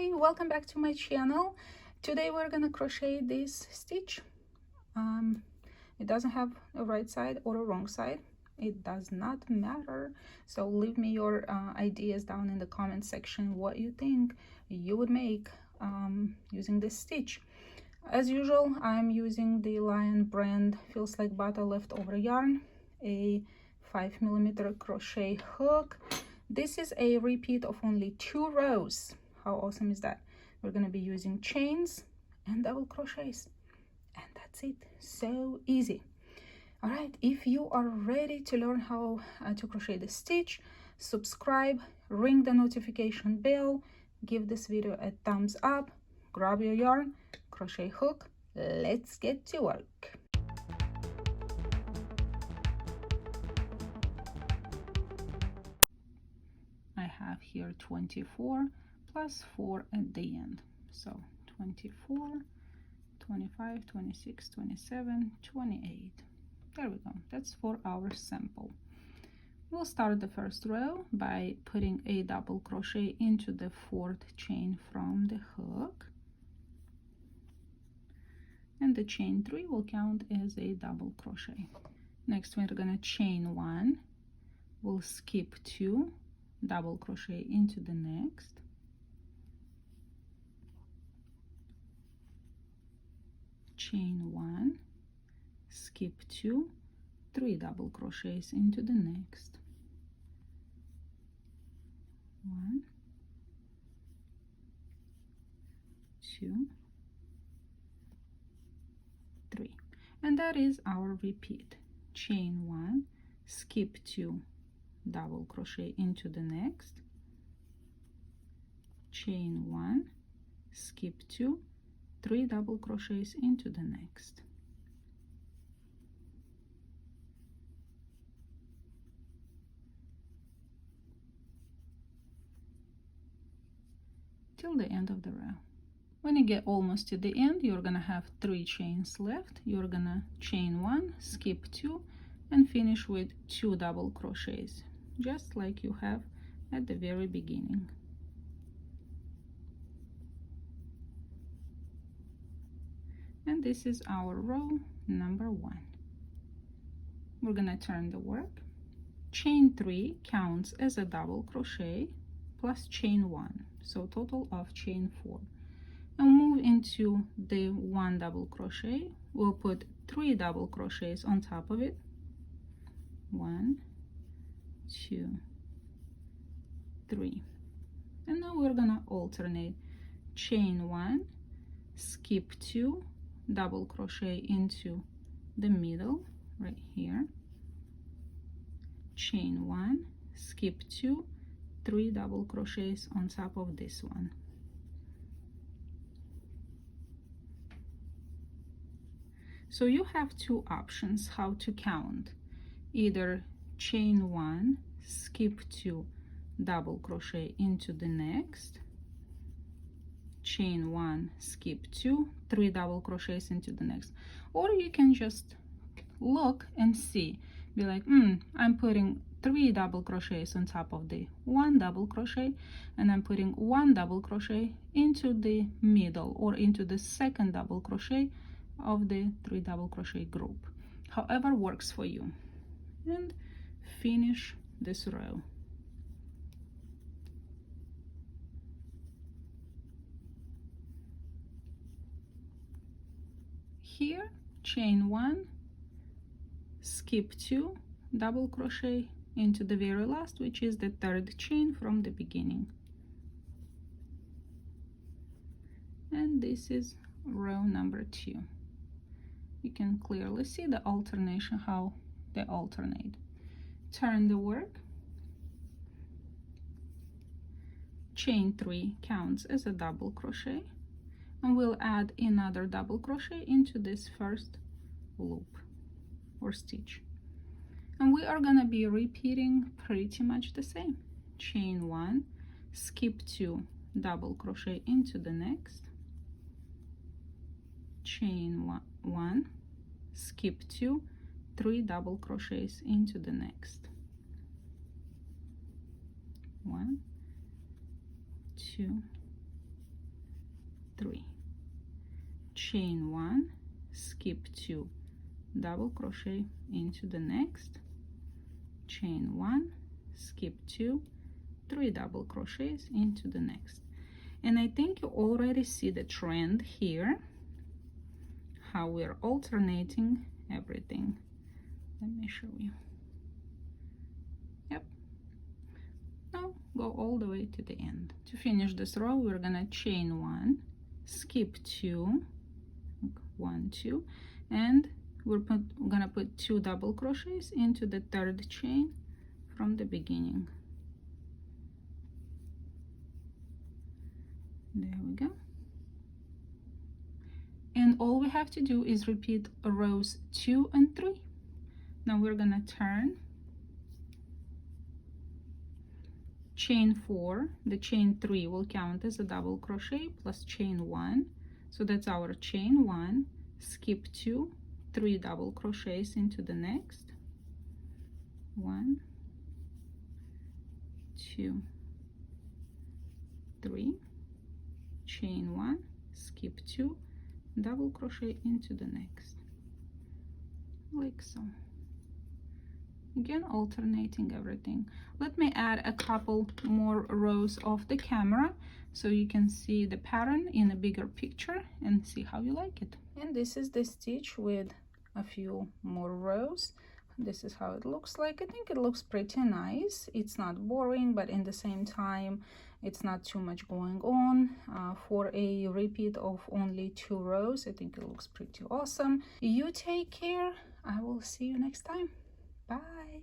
Hi, welcome back to my channel. Today we're gonna crochet this stitch. It doesn't have a right side or a wrong side. It does not matter. So leave me your ideas down in the comment section what you think you would make using this stitch. As usual, I'm using the Lion brand Feels Like Butter leftover yarn, a 5mm crochet hook. This is a repeat of only 2 rows. How awesome is that? We're going to be using chains and double crochets, and that's it. So easy. All right, if you are ready to learn how to crochet the stitch, subscribe, ring the notification bell, give this video a thumbs up, grab your yarn, crochet hook. Let's get to work. I have here 24 plus 4 at the end. So 24, 25, 26, 27, 28. There we go. That's for our sample. We'll start the first row by putting a double crochet into the 4th chain from the hook. And the chain 3 will count as a double crochet. Next, we're going to chain 1. We'll skip 2. Double crochet into the next, chain 1, skip 2, 3 double crochets into the next, 1, 2, 3, and that is our repeat. Chain 1, skip 2, double crochet into the next, chain 1, skip 2, 3 double crochets into the next, till the end of the row. When you get almost to the end, you're gonna have 3 chains left. You're gonna chain 1, skip 2, and finish with 2 double crochets, just like you have at the very beginning. And this is our row number 1. We're gonna turn the work. Chain 3 counts as a double crochet plus chain 1, so total of chain 4. And move into the 1 double crochet. We'll put 3 double crochets on top of it. 1, 2, 3. And now we're gonna alternate. Chain 1, skip 2, double crochet into the middle right here, chain 1, skip 2, 3 double crochets on top of this one. So you have 2 options how to count. Either chain 1, skip 2, double crochet into the next, chain 1, skip 2, 3 double crochets into the next, or you can just look and see, be like, I'm putting 3 double crochets on top of the 1 double crochet, and I'm putting 1 double crochet into the middle or into the 2nd double crochet of the 3 double crochet group, however works for you, and finish this row. Here, chain 1, skip 2, double crochet into the very last, which is the 3rd chain from the beginning. And this is row number 2. You can clearly see the alternation, how they alternate. Turn the work. Chain 3 counts as a double crochet, and we'll add another double crochet into this first loop or stitch. And we are gonna be repeating pretty much the same. Chain 1, skip 2, double crochet into the next, chain 1, skip 2, 3 double crochets into the next, 1, 2, 3, chain 1, skip 2, double crochet into the next, chain 1, skip 2, 3 double crochets into the next. And I think you already see the trend here, how we're alternating everything. Let me show you. Yep. Now go all the way to the end. To finish this row, we're gonna chain 1, skip 2, 1, 2, and we're gonna put 2 double crochets into the third chain from the beginning. There we go. And all we have to do is repeat rows 2 and 3. Now we're gonna turn, chain 4, the chain 3 will count as a double crochet plus chain 1, so that's our chain 1, skip 2, 3 double crochets into the next, 1, 2, 3, chain 1, skip 2, double crochet into the next, like so. Again, alternating everything. Let me add a couple more rows of the camera so you can see the pattern in a bigger picture and see how you like it. And this is the stitch with a few more rows. This is how it looks like. I think it looks pretty nice. It's not boring, but in the same time it's not too much going on. For a repeat of only 2 rows, I think it looks pretty awesome. You take care. I will see you next time. Bye.